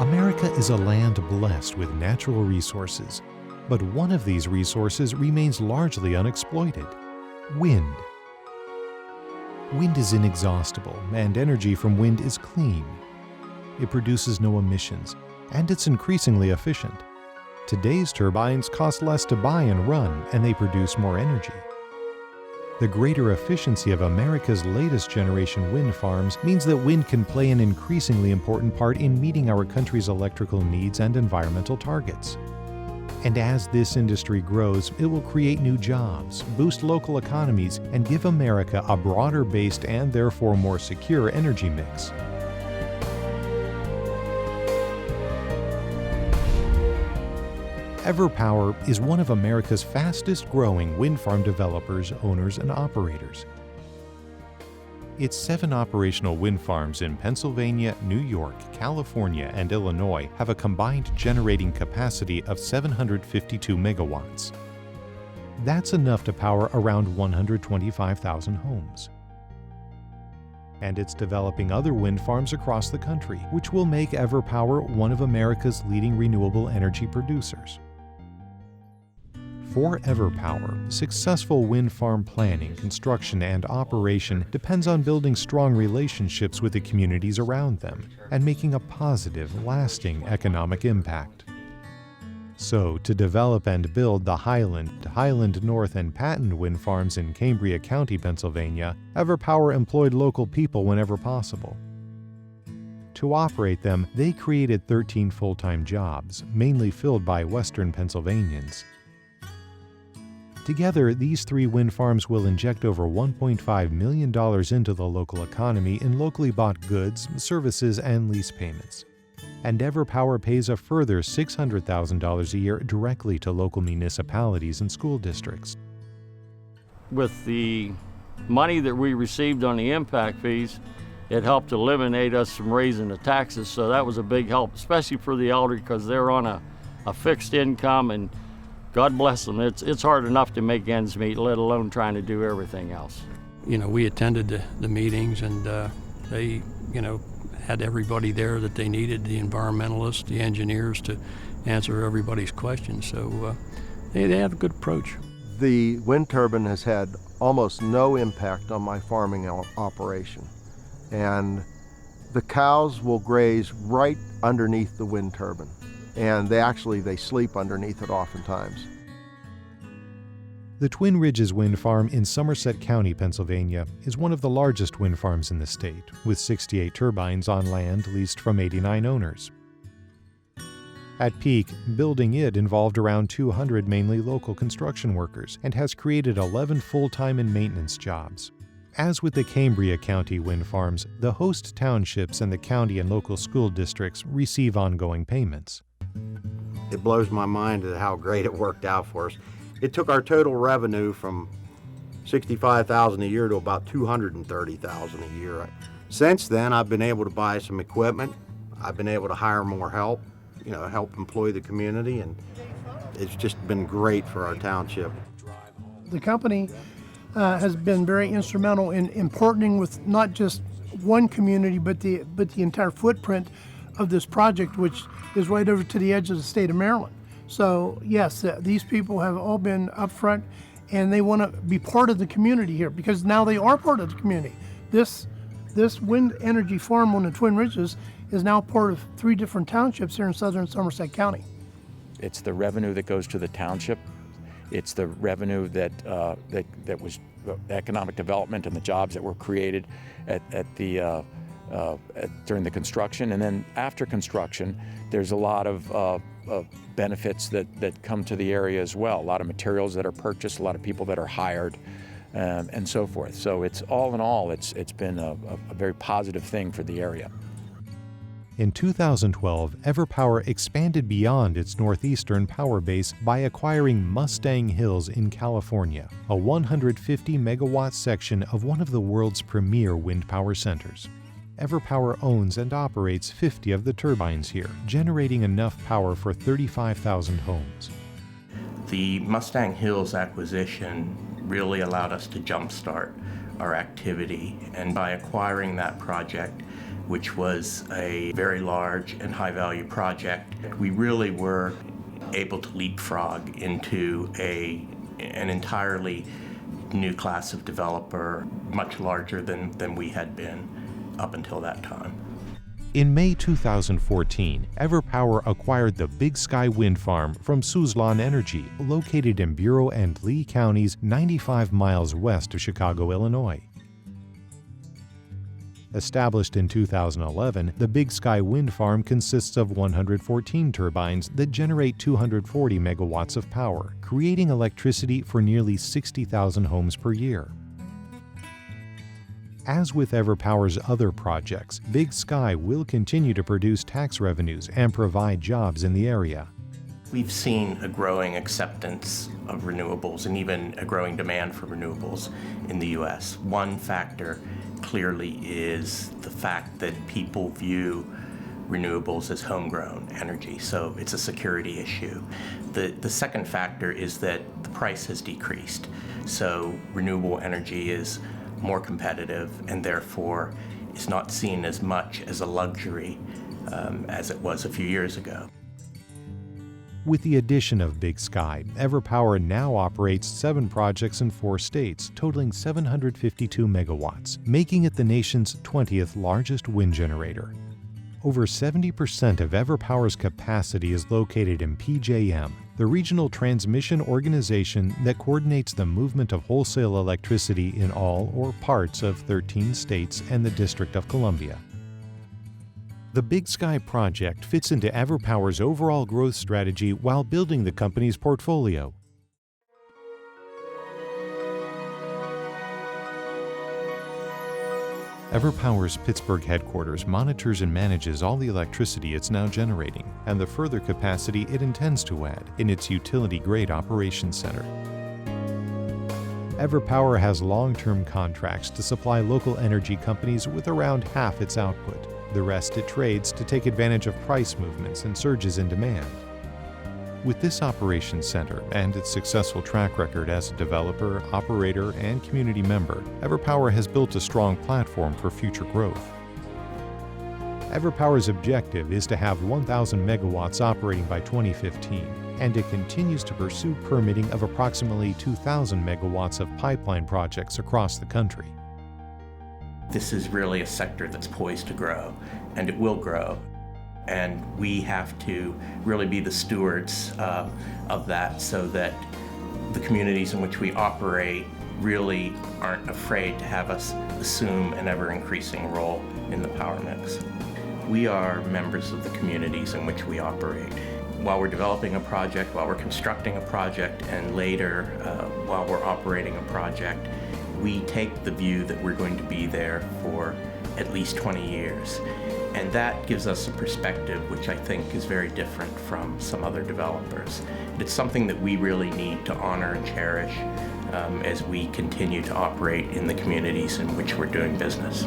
America is a land blessed with natural resources, but one of these resources remains largely unexploited: wind. Wind is inexhaustible, and energy from wind is clean. It produces no emissions, and it's increasingly efficient. Today's turbines cost less to buy and run, and they produce more energy. The greater efficiency of America's latest generation wind farms means that wind can play an increasingly important part in meeting our country's electrical needs and environmental targets. And as this industry grows, it will create new jobs, boost local economies, and give America a broader-based and therefore more secure energy mix. Everpower is one of America's fastest-growing wind farm developers, owners, and operators. Its 7 operational wind farms in Pennsylvania, New York, California, and Illinois have a combined generating capacity of 752 megawatts. That's enough to power around 125,000 homes. And it's developing other wind farms across the country, which will make Everpower one of America's leading renewable energy producers. For Everpower, successful wind farm planning, construction, and operation depends on building strong relationships with the communities around them and making a positive, lasting economic impact. So, to develop and build the Highland North, and Patton wind farms in Cambria County, Pennsylvania, Everpower employed local people whenever possible. To operate them, they created 13 full-time jobs, mainly filled by Western Pennsylvanians. Together, these 3 wind farms will inject over $1.5 million into the local economy in locally bought goods, services, and lease payments. And Everpower pays a further $600,000 a year directly to local municipalities and school districts. With the money that we received on the impact fees, it helped eliminate us from raising the taxes, so that was a big help, especially for the elderly, because they're on a fixed income, and God bless them. It's hard enough to make ends meet, let alone trying to do everything else. You know, we attended the meetings, and they, had everybody there that they needed, the environmentalists, the engineers, to answer everybody's questions. So they have a good approach. The wind turbine has had almost no impact on my farming operation. And the cows will graze right underneath the wind turbine. And they sleep underneath it oftentimes. The Twin Ridges Wind Farm in Somerset County, Pennsylvania, is one of the largest wind farms in the state, with 68 turbines on land leased from 89 owners. At peak, building it involved around 200 mainly local construction workers and has created 11 full-time and maintenance jobs. As with the Cambria County wind farms, the host townships and the county and local school districts receive ongoing payments. It blows my mind at how great it worked out for us. It took our total revenue from $65,000 a year to about $230,000 a year. Since then, I've been able to buy some equipment. I've been able to hire more help, help employ the community, and it's just been great for our township. The company has been very instrumental in partnering with not just one community, but the entire footprint of this project, which is right over to the edge of the state of Maryland. So yes, these people have all been upfront, and they want to be part of the community here, because now they are part of the community. This wind energy farm on the Twin Ridges is now part of 3 different townships here in southern Somerset County. It's the revenue that goes to the township. It's the revenue that was economic development and the jobs that were created during the construction. And then after construction, there's a lot of benefits that come to the area as well. A lot of materials that are purchased, a lot of people that are hired, and so forth. So it's all in all, it's been a very positive thing for the area. In 2012, Everpower expanded beyond its northeastern power base by acquiring Mustang Hills in California, a 150-megawatt section of one of the world's premier wind power centers. Everpower owns and operates 50 of the turbines here, generating enough power for 35,000 homes. The Mustang Hills acquisition really allowed us to jumpstart our activity, and by acquiring that project, which was a very large and high-value project. We really were able to leapfrog into an entirely new class of developer, much larger than we had been up until that time. In May 2014, Everpower acquired the Big Sky Wind Farm from Suzlon Energy, located in Bureau and Lee counties 95 miles west of Chicago, Illinois. Established in 2011, the Big Sky Wind Farm consists of 114 turbines that generate 240 megawatts of power, creating electricity for nearly 60,000 homes per year. As with Everpower's other projects, Big Sky will continue to produce tax revenues and provide jobs in the area. We've seen a growing acceptance of renewables and even a growing demand for renewables in the U.S. One factor clearly is the fact that people view renewables as homegrown energy, so it's a security issue. The second factor is that the price has decreased, so renewable energy is more competitive and therefore is not seen as much as a luxury as it was a few years ago. With the addition of Big Sky, Everpower now operates 7 projects in 4 states, totaling 752 megawatts, making it the nation's 20th largest wind generator. Over 70% of Everpower's capacity is located in PJM, the regional transmission organization that coordinates the movement of wholesale electricity in all or parts of 13 states and the District of Columbia. The Big Sky project fits into Everpower's overall growth strategy while building the company's portfolio. Everpower's Pittsburgh headquarters monitors and manages all the electricity it's now generating and the further capacity it intends to add in its utility-grade operations center. Everpower has long-term contracts to supply local energy companies with around half its output. The rest it trades to take advantage of price movements and surges in demand. With this operations center and its successful track record as a developer, operator, and community member, Everpower has built a strong platform for future growth. Everpower's objective is to have 1,000 megawatts operating by 2015, and it continues to pursue permitting of approximately 2,000 megawatts of pipeline projects across the country. This is really a sector that's poised to grow, and it will grow. And we have to really be the stewards of that so that the communities in which we operate really aren't afraid to have us assume an ever-increasing role in the power mix. We are members of the communities in which we operate. While we're developing a project, while we're constructing a project, and later while we're operating a project, we take the view that we're going to be there for at least 20 years. And that gives us a perspective which I think is very different from some other developers. It's something that we really need to honor and cherish as we continue to operate in the communities in which we're doing business.